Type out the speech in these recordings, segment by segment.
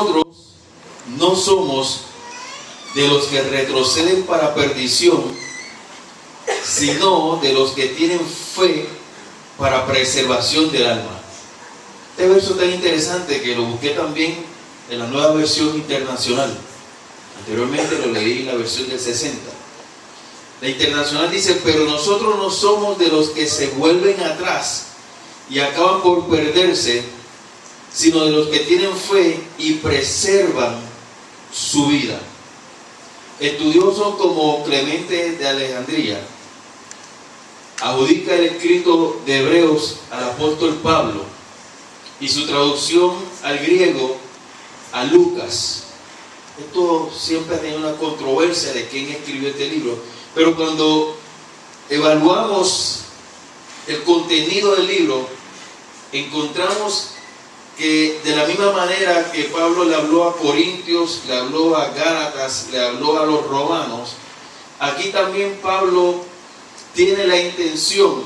Nosotros no somos de los que retroceden para perdición, sino de los que tienen fe para preservación del alma. Este verso tan interesante que lo busqué también en la Nueva Versión Internacional. Anteriormente lo leí en la versión del 60. La Internacional dice: pero nosotros no somos de los que se vuelven atrás y acaban por perderse, sino de los que tienen fe y preservan su vida. Estudiosos como Clemente de Alejandría adjudica el escrito de Hebreos al apóstol Pablo y su traducción al griego a Lucas. Esto siempre ha tenido una controversia de quién escribió este libro, pero cuando evaluamos el contenido del libro, encontramos que de la misma manera que Pablo le habló a Corintios, le habló a Gálatas, le habló a los romanos, aquí también Pablo tiene la intención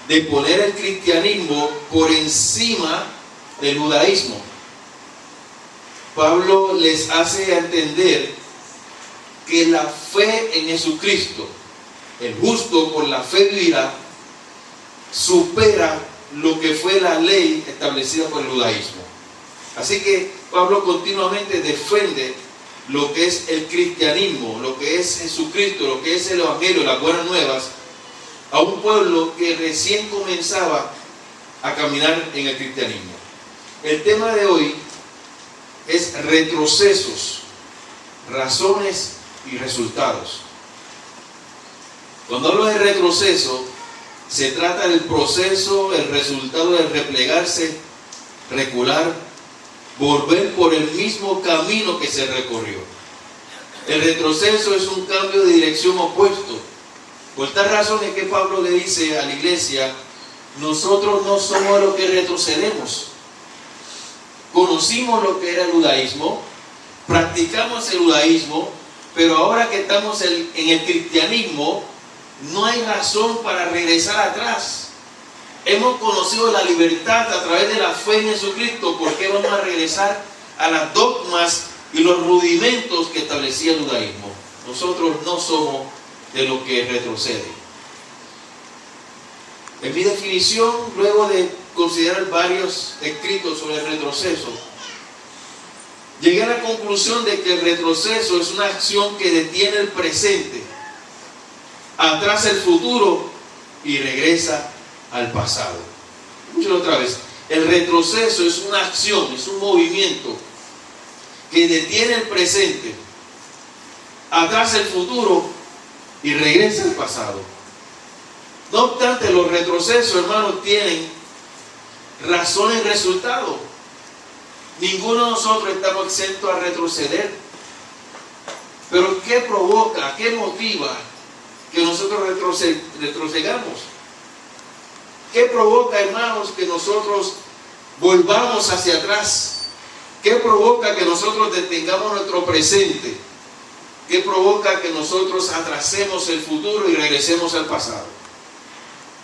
de poner el cristianismo por encima del judaísmo. Pablo les hace entender que la fe en Jesucristo, el justo por la fe vivirá, supera lo que fue la ley establecida por el judaísmo. Así que Pablo continuamente defiende lo que es el cristianismo, lo que es Jesucristo, lo que es el evangelio, las buenas nuevas, a un pueblo que recién comenzaba a caminar en el cristianismo. El tema de hoy es retrocesos, razones y resultados. Cuando hablo de retroceso, se trata del proceso, el resultado de replegarse, recular, volver por el mismo camino que se recorrió. El retroceso es un cambio de dirección opuesto. Por tal razón es que Pablo le dice a la iglesia: nosotros no somos los que retrocedemos. Conocimos lo que era el judaísmo, practicamos el judaísmo, pero ahora que estamos en el cristianismo, no hay razón para regresar atrás. Hemos conocido la libertad a través de la fe en Jesucristo. ¿Por qué vamos a regresar a las dogmas y los rudimentos que establecía el judaísmo? Nosotros no somos de los que retroceden. En mi definición, luego de considerar varios escritos sobre el retroceso, llegué a la conclusión de que el retroceso es una acción que detiene el presente, atrasa el futuro y regresa al pasado. Escúchalo otra vez. El retroceso es una acción, es un movimiento que detiene el presente, atrasa el futuro y regresa al pasado. No obstante, los retrocesos, hermanos, tienen razones y resultados. Ninguno de nosotros estamos exentos a retroceder. Pero ¿qué provoca, qué motiva que nosotros retrocedamos? ¿Qué provoca, hermanos, que nosotros volvamos hacia atrás? ¿Qué provoca que nosotros detengamos nuestro presente? ¿Qué provoca que nosotros atrasemos el futuro y regresemos al pasado?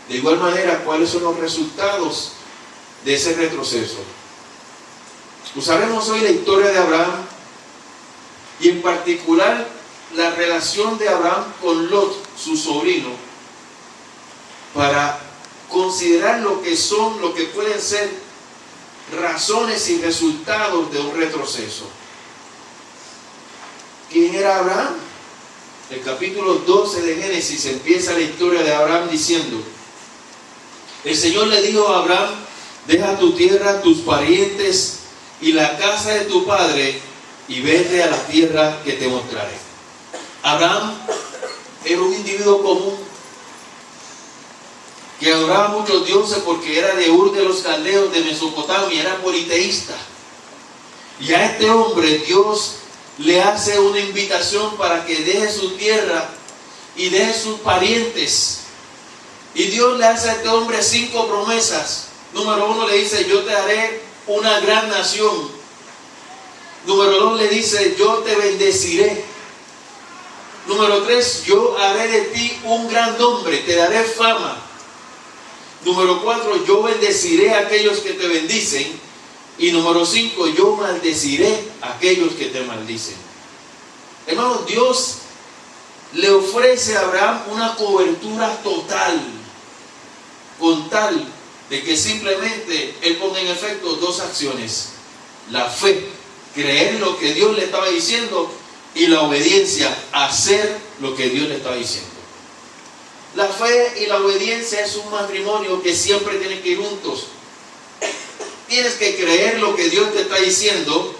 De igual manera, ¿cuáles son los resultados de ese retroceso? Usaremos hoy la historia de Abraham y en particular la relación de Abraham con Lot, su sobrino, para considerar lo que pueden ser razones y resultados de un retroceso. ¿Quién era Abraham? El capítulo 12 de Génesis empieza la historia de Abraham diciendo: el Señor le dijo a Abraham: deja tu tierra, tus parientes y la casa de tu padre y vete a la tierra que te mostraré. Abraham era un individuo común que adoraba muchos dioses porque era de Ur de los Caldeos de Mesopotamia, era politeísta. Y a este hombre Dios le hace una invitación para que deje su tierra y deje sus parientes. Y Dios le hace a este hombre 5 promesas. Número 1 le dice: yo te haré una gran nación. Número 2 le dice: yo te bendeciré. Número 3: yo haré de ti un gran nombre, te daré fama. Número 4: yo bendeciré a aquellos que te bendicen. Y número 5, yo maldeciré a aquellos que te maldicen. Hermanos, Dios le ofrece a Abraham una cobertura total, con tal de que simplemente él ponga en efecto dos acciones: la fe, creer lo que Dios le estaba diciendo, y la obediencia, hacer lo que Dios le estaba diciendo. La fe y la obediencia es un matrimonio que siempre tienen que ir juntos. Tienes que creer lo que Dios te está diciendo,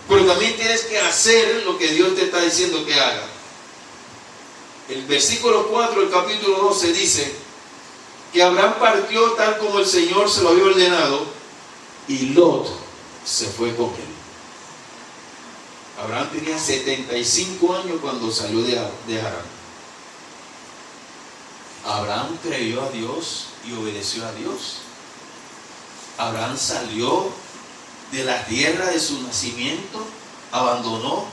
pero también tienes que hacer lo que Dios te está diciendo que haga. El versículo 4 del capítulo 12 dice que Abraham partió tal como el Señor se lo había ordenado, y Lot se fue con él. Abraham tenía 75 años cuando salió de Harán. Abraham creyó a Dios y obedeció a Dios. Abraham salió de la tierra de su nacimiento, abandonó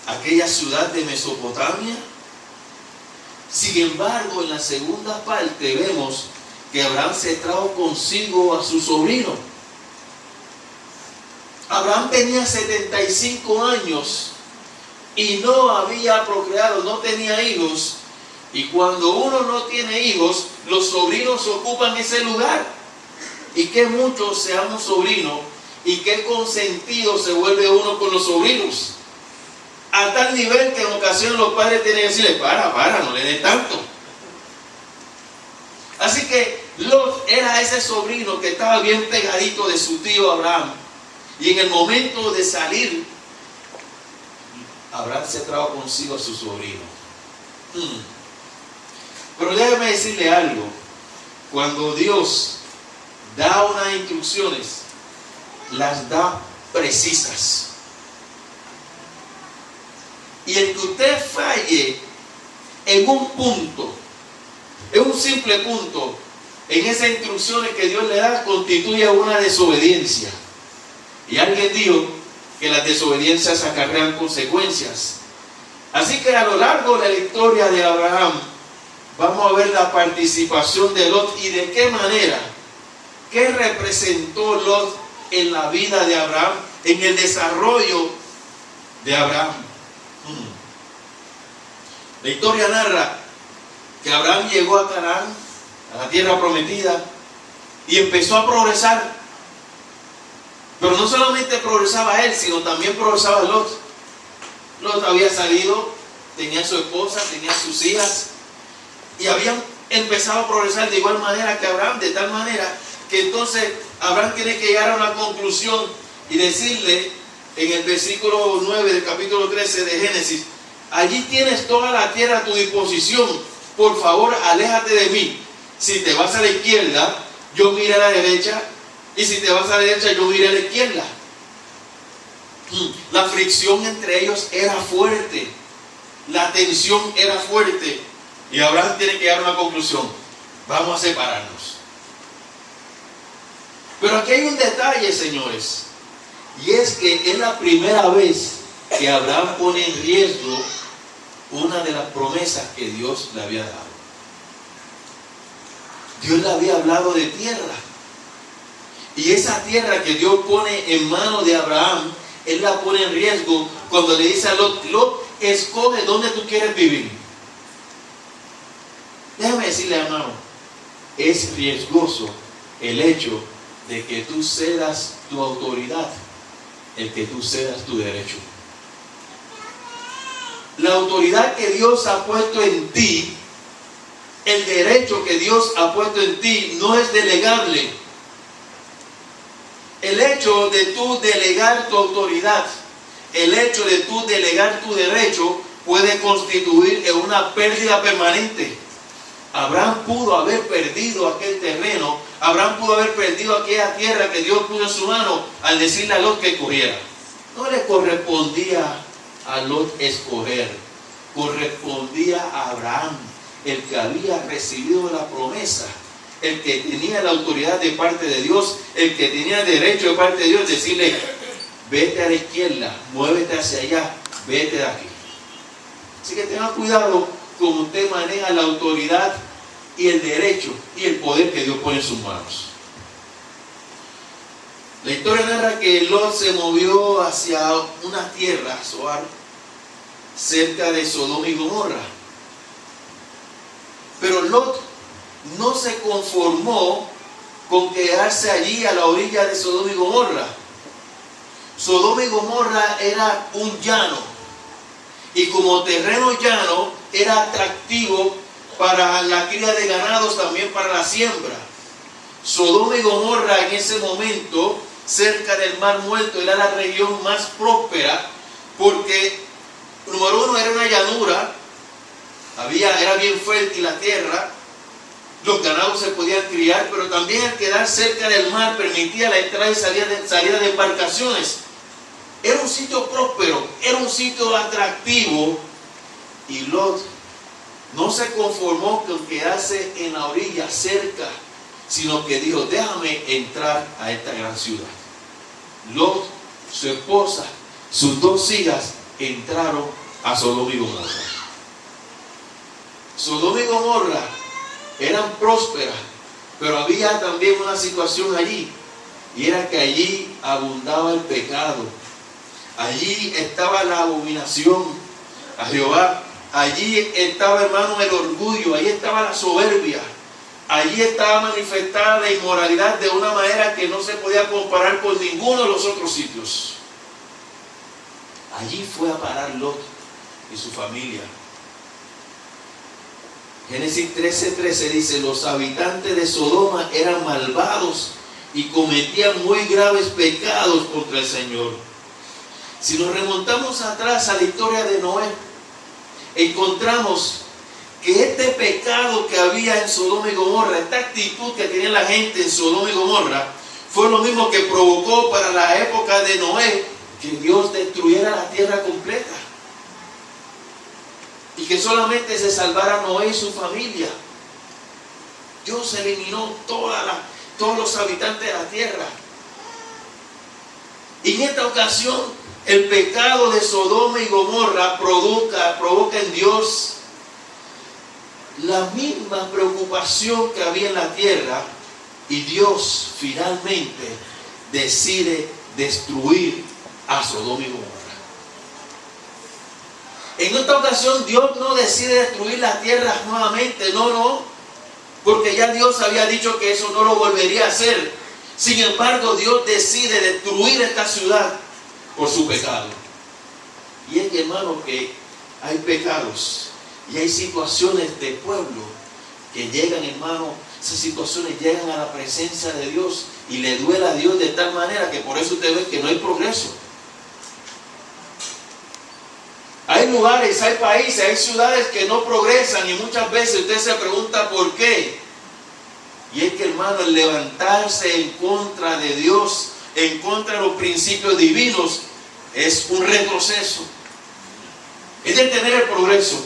aquella ciudad de Mesopotamia. Sin embargo, en la segunda parte vemos que Abraham se trajo consigo a su sobrino. Abraham tenía 75 años y no había procreado, no tenía hijos. Y cuando uno no tiene hijos, los sobrinos ocupan ese lugar. Y que muchos seamos sobrinos, y qué consentido se vuelve uno con los sobrinos. A tal nivel que en ocasiones los padres tienen que decirle: para, no le dé tanto. Así que Lot era ese sobrino que estaba bien pegadito de su tío Abraham. Y en el momento de salir, Abraham se trajo consigo a su sobrino. Pero déjeme decirle algo. Cuando Dios da unas instrucciones, las da precisas. Y el que usted falle en un punto, en un simple punto, en esas instrucciones que Dios le da, constituye una desobediencia. Y alguien dijo que las desobediencias acarrean consecuencias. Así que a lo largo de la historia de Abraham, vamos a ver la participación de Lot y de qué manera, qué representó Lot en la vida de Abraham, en el desarrollo de Abraham. La historia narra que Abraham llegó a Canaán, a la tierra prometida, y empezó a progresar. Pero no solamente progresaba él, sino también progresaba Lot. Lot había salido, tenía su esposa, tenía sus hijas, y habían empezado a progresar de igual manera que Abraham, de tal manera que entonces Abraham tiene que llegar a una conclusión y decirle en el versículo 9 del capítulo 13 de Génesis: allí tienes toda la tierra a tu disposición, por favor aléjate de mí. Si te vas a la izquierda, yo miré a la derecha, y si te vas a la derecha, yo miré a la izquierda. La fricción entre ellos era fuerte, la tensión era fuerte, y Abraham tiene que llegar a una conclusión: vamos a separarnos. Pero aquí hay un detalle, señores, y es que es la primera vez que Abraham pone en riesgo una de las promesas que Dios le había dado. Dios le había hablado de tierra, y esa tierra que Dios pone en manos de Abraham, Él la pone en riesgo cuando le dice a Lot: Lot, escoge dónde tú quieres vivir. Déjame decirle, hermano, es riesgoso el hecho de que tú cedas tu autoridad, el que tú cedas tu derecho. La autoridad que Dios ha puesto en ti, el derecho que Dios ha puesto en ti, no es delegable. El hecho de tú delegar tu autoridad, el hecho de tú delegar tu derecho, puede constituir en una pérdida permanente. Abraham pudo haber perdido aquel terreno, Abraham pudo haber perdido aquella tierra que Dios puso en su mano al decirle a Lot que escogiera. No le correspondía a Lot escoger, correspondía a Abraham, el que había recibido la promesa, el que tenía la autoridad de parte de Dios, el que tenía el derecho de parte de Dios, decirle: vete a la izquierda, muévete hacia allá, vete de aquí. Así que tenga cuidado como usted maneja la autoridad y el derecho y el poder que Dios pone en sus manos. La historia narra que Lot se movió hacia una tierra, Zoar, cerca de Sodoma y Gomorra. Pero Lot no se conformó con quedarse allí a la orilla de Sodoma y Gomorra. Sodoma y Gomorra era un llano, y como terreno llano era atractivo para la cría de ganados, también para la siembra. Sodoma y Gomorra en ese momento, cerca del Mar Muerto, era la región más próspera, porque número uno era una llanura, era bien fértil la tierra, los ganados se podían criar, pero también al quedar cerca del mar permitía la entrada y salida de embarcaciones. Era un sitio próspero, era un sitio atractivo, y Lot no se conformó con quedarse en la orilla cerca, sino que dijo: déjame entrar a esta gran ciudad. Lot, su esposa, sus dos hijas entraron a Sodoma y Gomorra. Sodoma y Gomorra eran prósperas, pero había también una situación allí, y era que allí abundaba el pecado. Allí estaba la abominación a Jehová. Allí estaba, hermano, el orgullo. Allí estaba la soberbia. Allí estaba manifestada la inmoralidad de una manera que no se podía comparar con ninguno de los otros sitios. Allí fue a parar Lot y su familia. Génesis 13:13 dice: los habitantes de Sodoma eran malvados y cometían muy graves pecados contra el Señor. Si nos remontamos atrás a la historia de Noé, encontramos que este pecado que había en Sodoma y Gomorra, esta actitud que tenía la gente en Sodoma y Gomorra, fue lo mismo que provocó para la época de Noé que Dios destruyera la tierra completa y que solamente se salvara Noé y su familia. Dios eliminó todos los habitantes de la tierra. Y en esta ocasión, el pecado de Sodoma y Gomorra provoca en Dios la misma preocupación que había en la tierra, y Dios finalmente decide destruir a Sodoma y Gomorra. En esta ocasión Dios no decide destruir la tierra nuevamente, no, porque ya Dios había dicho que eso no lo volvería a hacer. Sin embargo, Dios decide destruir esta ciudad por su pecado. Y es que, hermano, que hay pecados y hay situaciones de pueblo que llegan, hermano, esas situaciones llegan a la presencia de Dios y le duele a Dios de tal manera que por eso usted ve que no hay progreso. Hay lugares, hay países, hay ciudades que no progresan, y muchas veces usted se pregunta por qué. Y es que, hermano, el levantarse en contra de Dios, en contra de los principios divinos, es un retroceso. Es detener el progreso.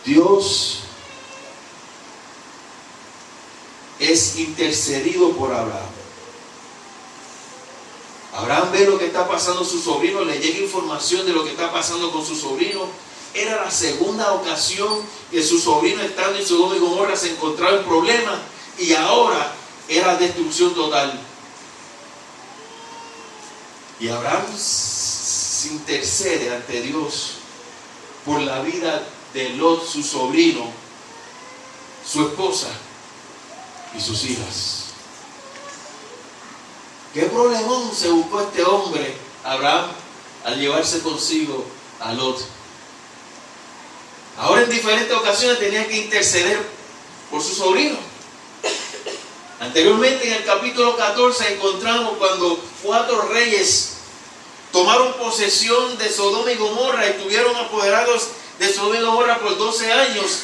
Dios es intercedido por Abraham. Abraham ve lo que está pasando con su sobrino, le llega información de lo que está pasando con su sobrino. Era la segunda ocasión que su sobrino, estando en Sodoma y Gomorra, se encontraba en problemas, y ahora era destrucción total. Y Abraham se intercede ante Dios por la vida de Lot, su sobrino, su esposa y sus hijas. ¿Qué problemón se buscó este hombre, Abraham, al llevarse consigo a Lot? Ahora en diferentes ocasiones tenía que interceder por su sobrino. Anteriormente, en el capítulo 14, encontramos cuando 4 reyes tomaron posesión de Sodoma y Gomorra y estuvieron apoderados de Sodoma y Gomorra por 12 años.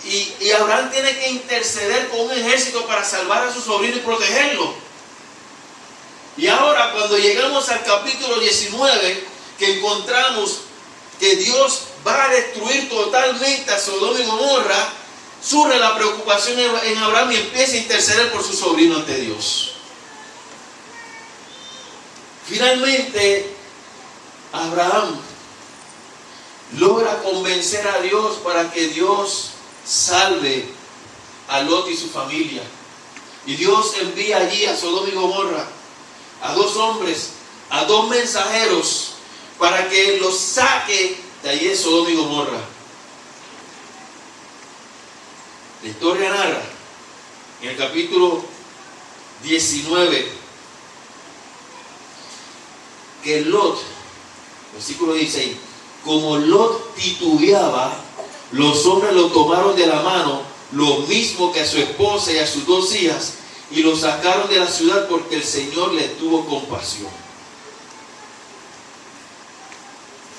Y Abraham tiene que interceder con un ejército para salvar a su sobrino y protegerlo. Y ahora, cuando llegamos al capítulo 19, que encontramos que Dios va a destruir totalmente a Sodoma y Gomorra, surge la preocupación en Abraham y empieza a interceder por su sobrino ante Dios. Finalmente, Abraham logra convencer a Dios para que Dios salve a Lot y su familia. Y Dios envía allí a Sodoma y Gomorra a dos hombres, a dos mensajeros, para que los saque de allí de Sodoma y Gomorra. La historia narra en el capítulo 19 que Lot, versículo 16, como Lot titubeaba, los hombres lo tomaron de la mano, lo mismo que a su esposa y a sus dos hijas, y lo sacaron de la ciudad porque el Señor le tuvo compasión.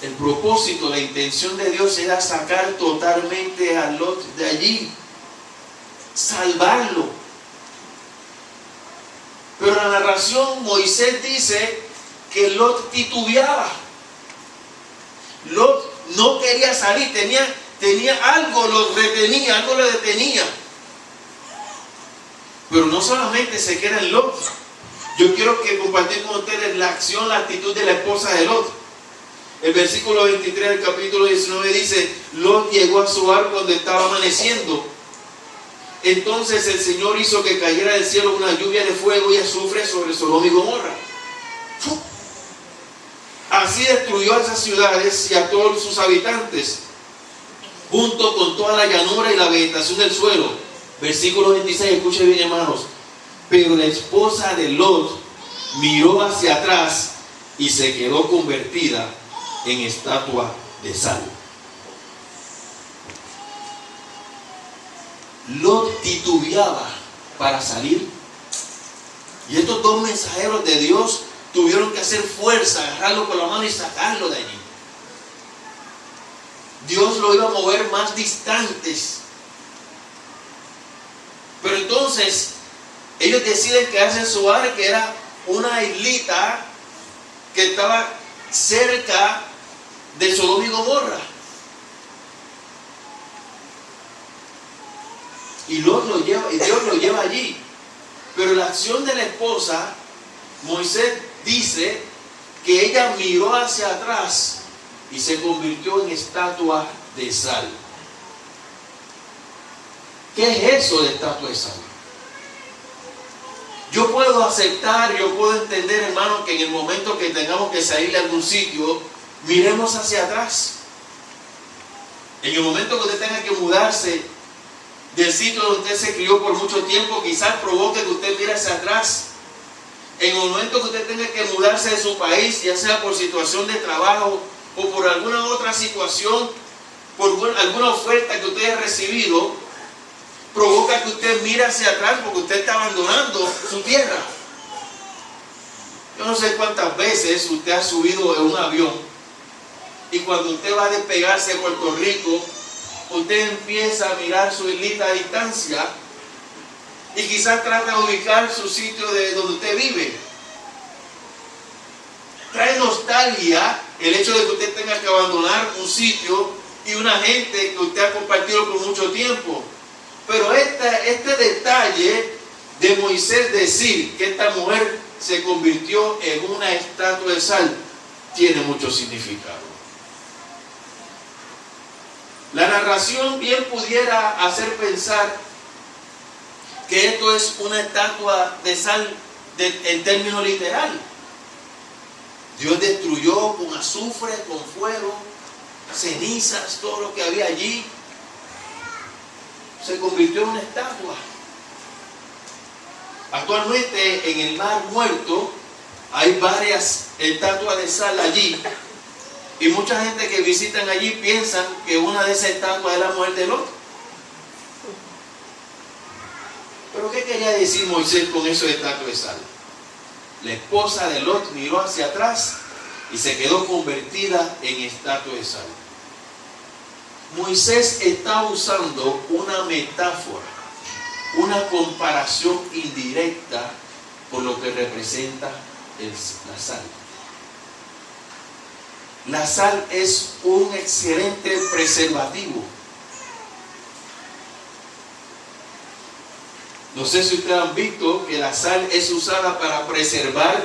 El propósito, la intención de Dios era sacar totalmente a Lot de allí, salvarlo. Pero en la narración Moisés dice que Lot titubeaba. Lot no quería salir, tenía algo, lo retenía, algo lo detenía. Pero no solamente se queda en Lot. Yo quiero que compartir con ustedes la acción, la actitud de la esposa de Lot. El versículo 23 del capítulo 19 dice: Lot llegó a su hogar cuando estaba amaneciendo. Entonces el Señor hizo que cayera del cielo una lluvia de fuego y azufre sobre Sodoma y Gomorra. Así destruyó a esas ciudades y a todos sus habitantes, junto con toda la llanura y la vegetación del suelo. Versículo 26, escuchen bien, hermanos. Pero la esposa de Lot miró hacia atrás y se quedó convertida en estatua de sal. Lot titubeaba para salir. Y estos dos mensajeros de Dios tuvieron que hacer fuerza, agarrarlo con la mano y sacarlo de allí. Dios lo iba a mover más distantes. Pero entonces ellos deciden quedarse en su hogar, que era una islita que estaba cerca de Sodoma y Gomorra. Y Dios lo lleva allí. Pero la acción de la esposa, Moisés dice que ella miró hacia atrás y se convirtió en estatua de sal. ¿Qué es eso de estatua de sal? Yo puedo aceptar, yo puedo entender, hermano, que en el momento que tengamos que salir de algún sitio, miremos hacia atrás. En el momento que usted tenga que mudarse del sitio donde usted se crió por mucho tiempo, quizás provoque que usted mire hacia atrás. En el momento que usted tenga que mudarse de su país, ya sea por situación de trabajo o por alguna otra situación, por alguna oferta que usted haya recibido, provoca que usted mire hacia atrás porque usted está abandonando su tierra. Yo no sé cuántas veces usted ha subido en un avión y cuando usted va a despegarse de Puerto Rico, usted empieza a mirar su islita a distancia y quizás trata de ubicar su sitio de donde usted vive. Trae nostalgia el hecho de que usted tenga que abandonar un sitio y una gente que usted ha compartido por mucho tiempo. Pero este detalle de Moisés decir que esta mujer se convirtió en una estatua de sal tiene mucho significado. La narración bien pudiera hacer pensar que esto es una estatua de sal en términos literal. Dios destruyó con azufre, con fuego, cenizas, todo lo que había allí. Se convirtió en una estatua. Actualmente en el Mar Muerto hay varias estatuas de sal allí. Y mucha gente que visitan allí piensan que una de esas estatuas es la mujer de Lot. ¿Pero qué quería decir Moisés con eso de estatua de sal? La esposa de Lot miró hacia atrás y se quedó convertida en estatua de sal. Moisés está usando una metáfora, una comparación indirecta por lo que representa la sal. La sal es un excelente preservativo. No sé si ustedes han visto que la sal es usada para preservar,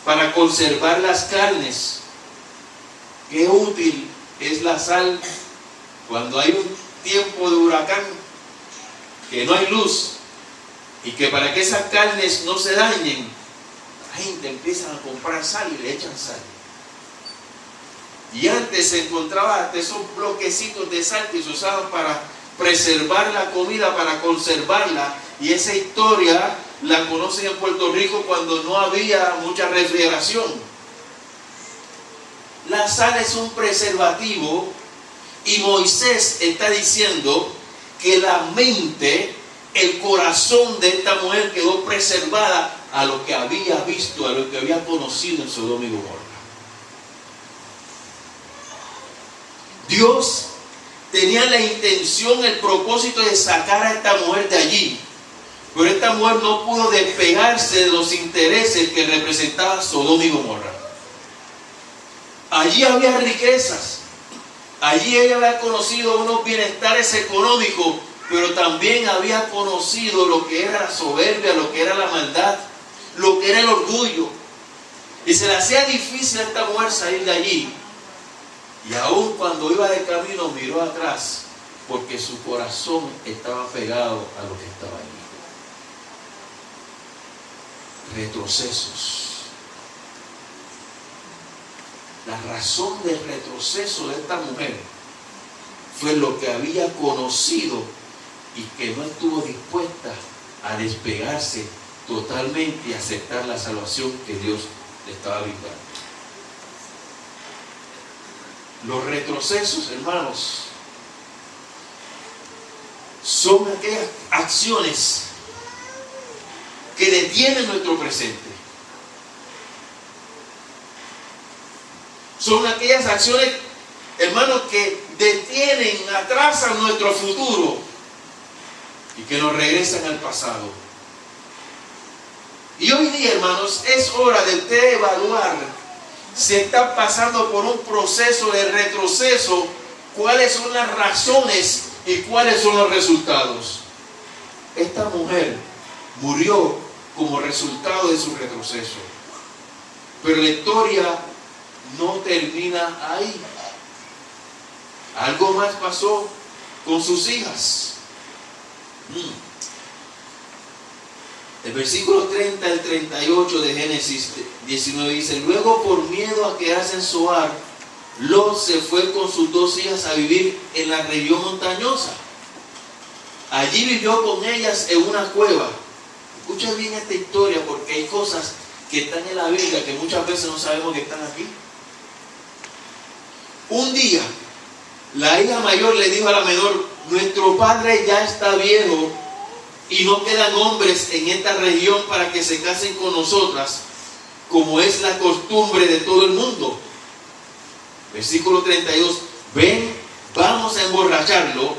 para conservar las carnes. Qué útil es la sal cuando hay un tiempo de huracán, que no hay luz. Y que para que esas carnes no se dañen, la gente empieza a comprar sal y le echan sal. Y antes se encontraba hasta esos bloquecitos de sal que se usaban para preservar la comida, para conservarla. Y esa historia la conocen en Puerto Rico cuando no había mucha refrigeración. La sal es un preservativo y Moisés está diciendo que la mente, el corazón de esta mujer quedó preservada a lo que había visto, a lo que había conocido en Sodoma y Gomorra. Dios tenía la intención, el propósito de sacar a esta mujer de allí. Pero esta mujer no pudo despegarse de los intereses que representaba Sodoma y Gomorra. Allí había riquezas. Allí ella había conocido unos bienestares económicos, pero también había conocido lo que era la soberbia, lo que era la maldad, lo que era el orgullo. Y se le hacía difícil a esta mujer salir de allí. Y aún cuando iba de camino miró atrás, porque su corazón estaba pegado a lo que estaba allí. Retrocesos. La razón del retroceso de esta mujer fue lo que había conocido y que no estuvo dispuesta a despegarse totalmente y aceptar la salvación que Dios le estaba brindando. Los retrocesos, hermanos, son aquellas acciones que detienen nuestro presente. Son aquellas acciones, hermanos, que detienen, atrasan nuestro futuro y que nos regresan al pasado. Y hoy día, hermanos, es hora de usted evaluar si está pasando por un proceso de retroceso, cuáles son las razones y cuáles son los resultados. Esta mujer murió como resultado de su retroceso. Pero la historia no termina ahí. Algo más pasó con sus hijas. El versículo 30 al 38 de Génesis 19 dice: luego, por miedo a quedarse en Zoar, Lot se fue con sus dos hijas a vivir en la región montañosa. Allí vivió con ellas en una cueva. Escucha bien esta historia, porque hay cosas que están en la Biblia que muchas veces no sabemos que están aquí. Un día, la hija mayor le dijo a la menor: nuestro padre ya está viejo y no quedan hombres en esta región para que se casen con nosotras, como es la costumbre de todo el mundo. Versículo 32. Ven, vamos a emborracharlo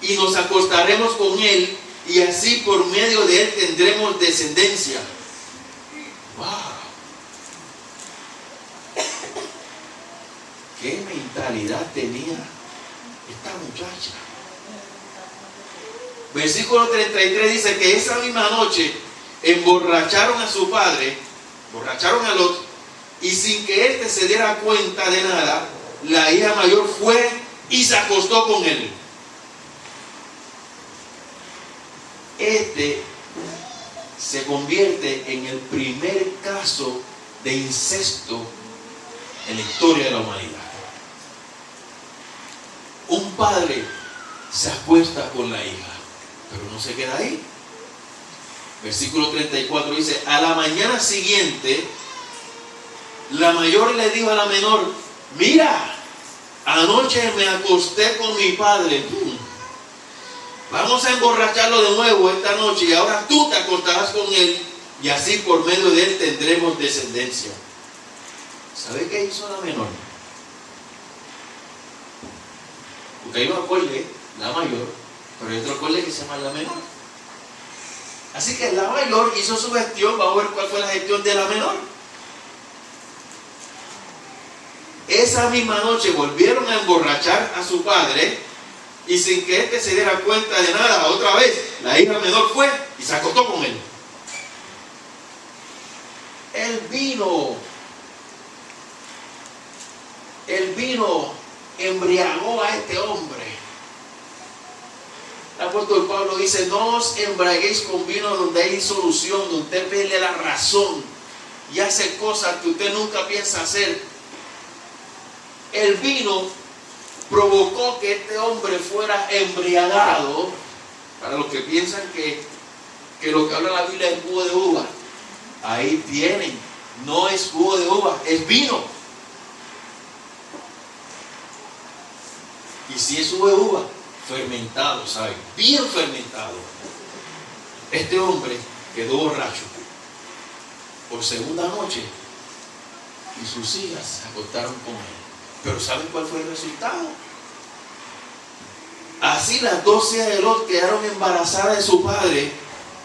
y nos acostaremos con él, y así por medio de él tendremos descendencia. ¡Wow! ¿Qué mentalidad tenía esta muchacha? Versículo 33 dice que esa misma noche emborracharon a su padre, emborracharon a Lot, y sin que éste se diera cuenta de nada, la hija mayor fue y se acostó con él. Este se convierte en el primer caso de incesto en la historia de la humanidad. Un padre se acuesta con la hija, pero no se queda ahí. Versículo 34 dice: a la mañana siguiente, la mayor le dijo a la menor: mira, anoche me acosté con mi padre. Vamos a emborracharlo de nuevo esta noche, y ahora tú te acostarás con él, y así por medio de él tendremos descendencia. ¿Sabe qué hizo la menor? Porque hay un acorde, la mayor, pero hay otro acorde que se llama la menor. Así que la mayor hizo su gestión. Vamos a ver cuál fue la gestión de la menor. Esa misma noche volvieron a emborrachar a su padre, y sin que éste se diera cuenta de nada, otra vez la hija menor fue y se acostó con él. El vino embriagó a este hombre. El apóstol Pablo dice: no os embriaguéis con vino donde hay disolución, donde usted pierde la razón y hace cosas que usted nunca piensa hacer. El vino provocó que este hombre fuera embriagado. Para los que piensan que lo que habla la Biblia es jugo de uva, ahí tienen, no es jugo de uva, es vino. Y si es jugo de uva, fermentado, ¿saben? Bien fermentado. Este hombre quedó borracho por segunda noche y sus hijas se acostaron con él. Pero ¿saben cuál fue el resultado? Así las 12 hijas de Lot quedaron embarazadas de su padre.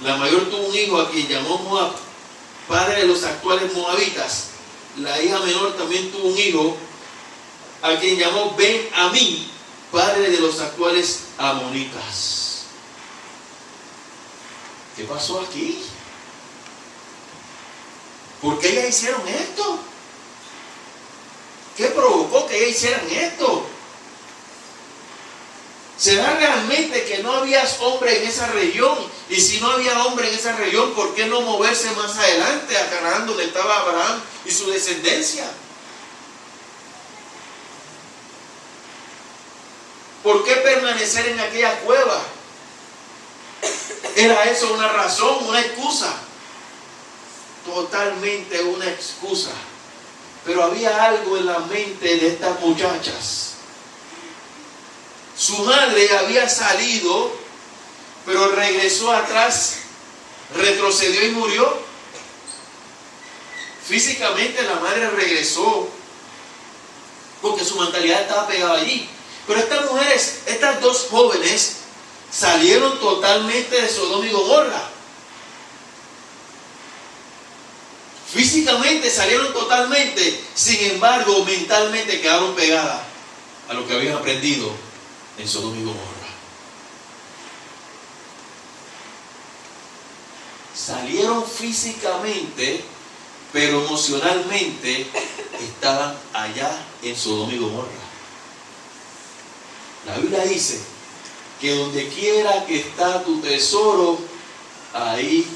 La mayor tuvo un hijo a quien llamó Moab, padre de los actuales moabitas. La hija menor también tuvo un hijo a quien llamó Ben-Amí, padre de los actuales amonitas. ¿Qué pasó aquí? ¿Por qué ellas hicieron esto? ¿Qué provocó que ellas hicieran esto? ¿Será realmente que no había hombre en esa región? Y si no había hombre en esa región, ¿por qué no moverse más adelante a Canaán, donde estaba Abraham y su descendencia? ¿Por qué permanecer en aquella cueva? ¿Era eso una razón, una excusa? Totalmente una excusa. Pero había algo en la mente de estas muchachas. Su madre había salido, pero regresó atrás, retrocedió y murió. Físicamente la madre regresó, porque su mentalidad estaba pegada allí. Pero estas mujeres, estas dos jóvenes, salieron totalmente de Sodoma y Gomorra. Físicamente salieron totalmente, sin embargo, mentalmente quedaron pegadas a lo que habían aprendido en Sodoma y Gomorra. Salieron físicamente, pero emocionalmente estaban allá en Sodoma y Gomorra. La Biblia dice que donde quiera que está tu tesoro, ahí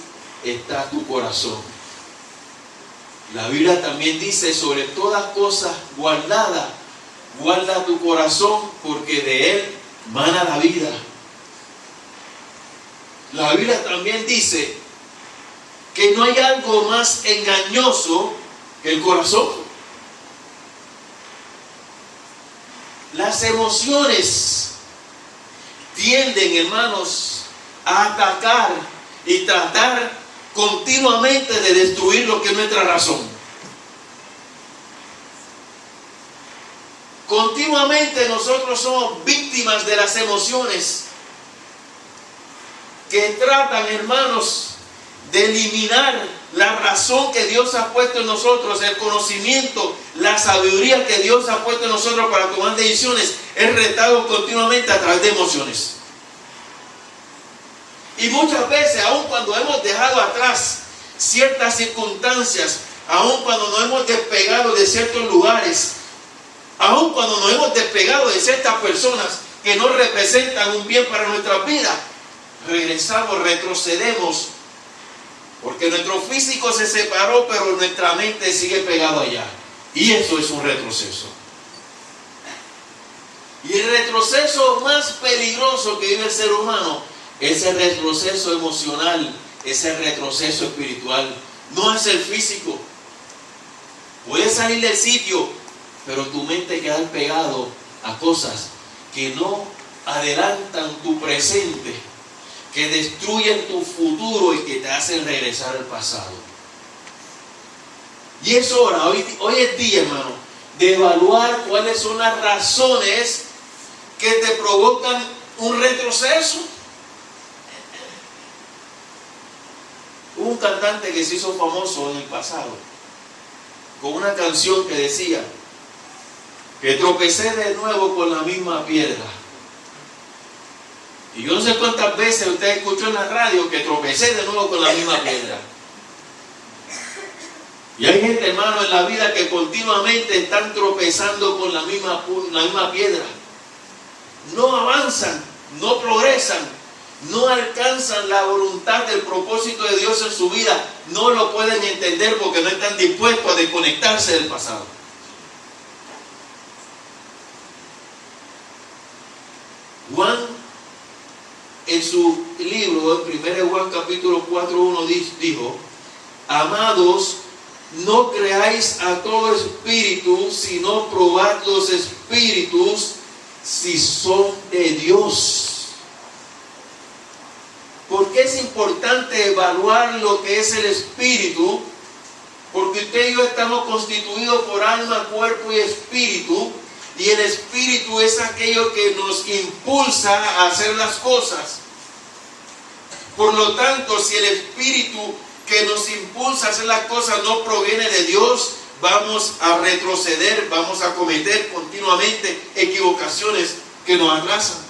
está tu corazón. La Biblia también dice: sobre todas cosas guardadas, guarda tu corazón, porque de él mana la vida. La Biblia también dice que no hay algo más engañoso que el corazón. Las emociones tienden, hermanos, a atacar y tratar continuamente de destruir lo que es nuestra razón. Continuamente nosotros somos víctimas de las emociones que tratan, hermanos, de eliminar la razón que Dios ha puesto en nosotros, el conocimiento, la sabiduría que Dios ha puesto en nosotros para tomar decisiones. Es retado continuamente a través de emociones. Y muchas veces, aun cuando hemos dejado atrás ciertas circunstancias, aun cuando nos hemos despegado de ciertos lugares, aun cuando nos hemos despegado de ciertas personas que no representan un bien para nuestra vida, regresamos, retrocedemos, porque nuestro físico se separó, pero nuestra mente sigue pegado allá. Y eso es un retroceso. Y el retroceso más peligroso que vive el ser humano es el retroceso emocional, es el retroceso espiritual. No es el físico. Puedes salir del sitio, pero tu mente queda pegado a cosas que no adelantan tu presente, que destruyen tu futuro y que te hacen regresar al pasado. Y es hora, hoy es día, hermano, de evaluar cuáles son las razones que te provocan un retroceso. Hubo un cantante que se hizo famoso en el pasado con una canción que decía que tropecé de nuevo con la misma piedra. Y yo no sé cuántas veces usted escuchó en la radio que tropecé de nuevo con la misma piedra. Y hay gente, hermano, en la vida que continuamente están tropezando con la misma piedra. No avanzan, no progresan, no alcanzan la voluntad del propósito de Dios en su vida, no lo pueden entender porque no están dispuestos a desconectarse del pasado. Juan, en su libro, en 1 Juan capítulo 4:1, dijo: amados, no creáis a todo espíritu, sino probad los espíritus si son de Dios. ¿Por qué es importante evaluar lo que es el espíritu? Porque usted y yo estamos constituidos por alma, cuerpo y espíritu. Y el espíritu es aquello que nos impulsa a hacer las cosas. Por lo tanto, si el espíritu que nos impulsa a hacer las cosas no proviene de Dios, vamos a retroceder, vamos a cometer continuamente equivocaciones que nos atrasan.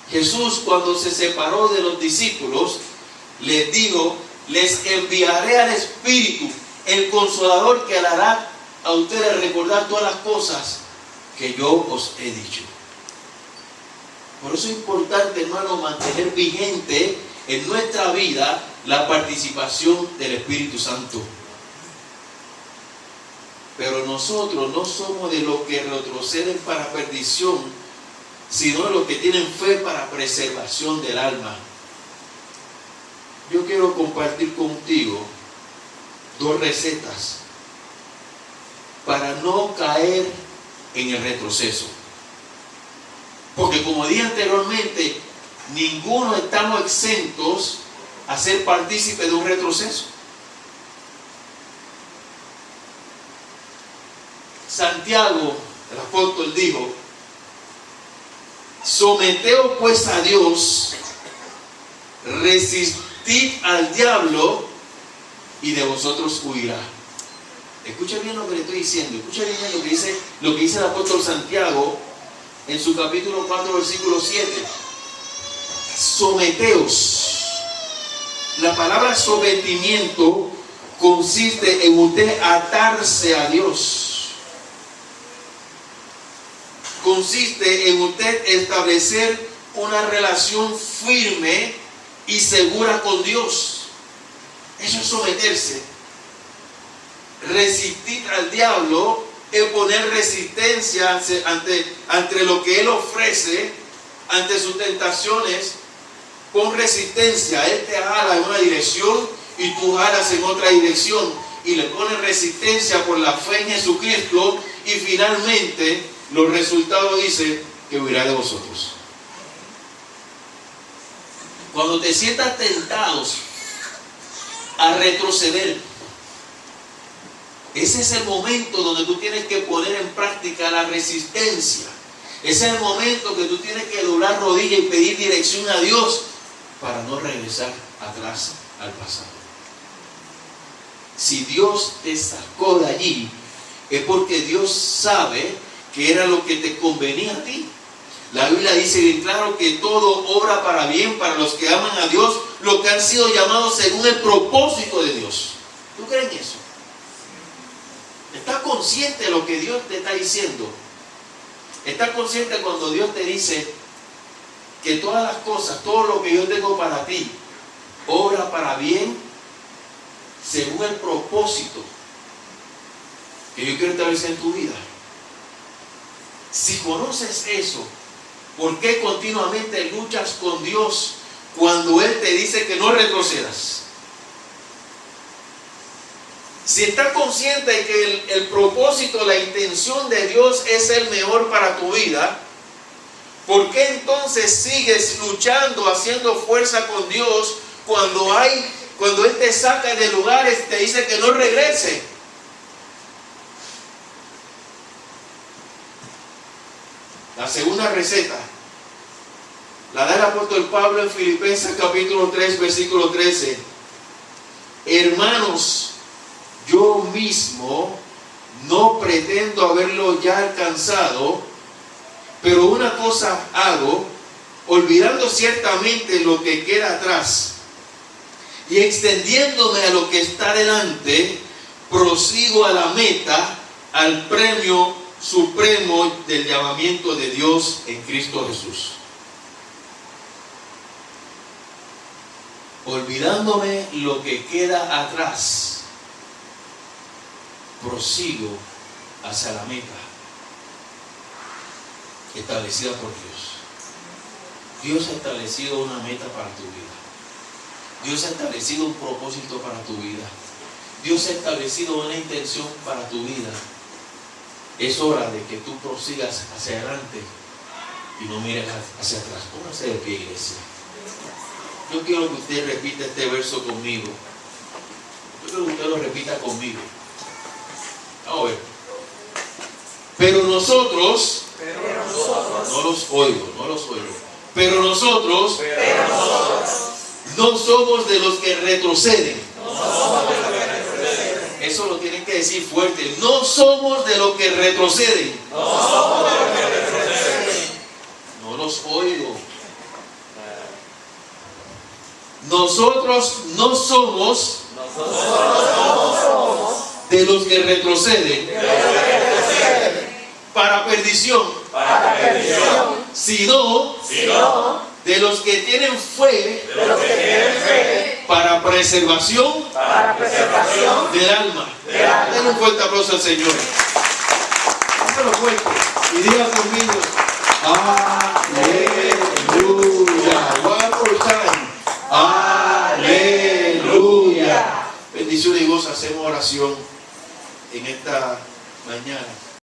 Jesús, cuando se separó de los discípulos, les dijo: les enviaré al Espíritu, el Consolador, que hará a ustedes recordar todas las cosas que yo os he dicho. Por eso es importante, hermano, mantener vigente en nuestra vida la participación del Espíritu Santo. Pero nosotros no somos de los que retroceden para perdición, sino de los que tienen fe para preservación del alma. Yo quiero compartir contigo 2 recetas para no caer en el retroceso. Porque, como dije anteriormente, ninguno estamos exentos a ser partícipe de un retroceso. Santiago, el apóstol, dijo: someteos pues a Dios, resistid al diablo y de vosotros huirá. Escucha bien lo que le estoy diciendo, escucha bien lo que dice el apóstol Santiago en su capítulo 4, versículo 7. Someteos. La palabra sometimiento consiste en usted atarse a Dios. Consiste en usted establecer una relación firme y segura con Dios. Eso es someterse. Resistir al diablo es poner resistencia ante lo que él ofrece, ante sus tentaciones. Pon resistencia. Él te jala en una dirección y tú jalas en otra dirección, y le pones resistencia por la fe en Jesucristo, y finalmente los resultados dicen que huirá de vosotros. Cuando te sientas tentados a retroceder, ese es el momento donde tú tienes que poner en práctica la resistencia. Ese es el momento que tú tienes que doblar rodillas y pedir dirección a Dios para no regresar atrás al pasado. Si Dios te sacó de allí, es porque Dios sabe que era lo que te convenía a ti. La Biblia dice bien claro que todo obra para bien para los que aman a Dios, los que han sido llamados según el propósito de Dios. ¿Tú crees en eso? ¿Estás consciente de lo que Dios te está diciendo? ¿Estás consciente cuando Dios te dice que todas las cosas, todo lo que yo tengo para ti, obra para bien según el propósito que yo quiero establecer en tu vida? Si conoces eso, ¿por qué continuamente luchas con Dios cuando Él te dice que no retrocedas? Si estás consciente de que el propósito, la intención de Dios es el mejor para tu vida, ¿por qué entonces sigues luchando, haciendo fuerza con Dios cuando Él te saca de lugares y te dice que no regrese? La segunda receta la da el apóstol Pablo en Filipenses capítulo 3, versículo 13. Hermanos, yo mismo no pretendo haberlo ya alcanzado, pero una cosa hago, olvidando ciertamente lo que queda atrás y extendiéndome a lo que está delante, prosigo a la meta, al premio supremo del llamamiento de Dios en Cristo Jesús. olvidándome lo que queda atrás, prosigo hacia la meta establecida por Dios. Dios ha establecido una meta para tu vida. Dios ha establecido un propósito para tu vida. Dios ha establecido una intención para tu vida. Es hora de que tú prosigas hacia adelante y no mires hacia atrás. Póngase de pie, iglesia. Yo quiero que usted repita este verso conmigo. Yo quiero que usted lo repita conmigo. Vamos a ver. Pero nosotros, no los oigo. Pero nosotros no somos de los que retroceden. Eso lo tienen que decir fuerte. No somos de los que retroceden. No los oigo. Nosotros no somos de los que retroceden para perdición, sino de los que tienen fe para preservación del alma. Den un fuerte aplauso al Señor. Hágalo fuerte y diga conmigo: aleluya. One more time. Aleluya. Bendiciones y gozo. Hacemos oración en esta mañana.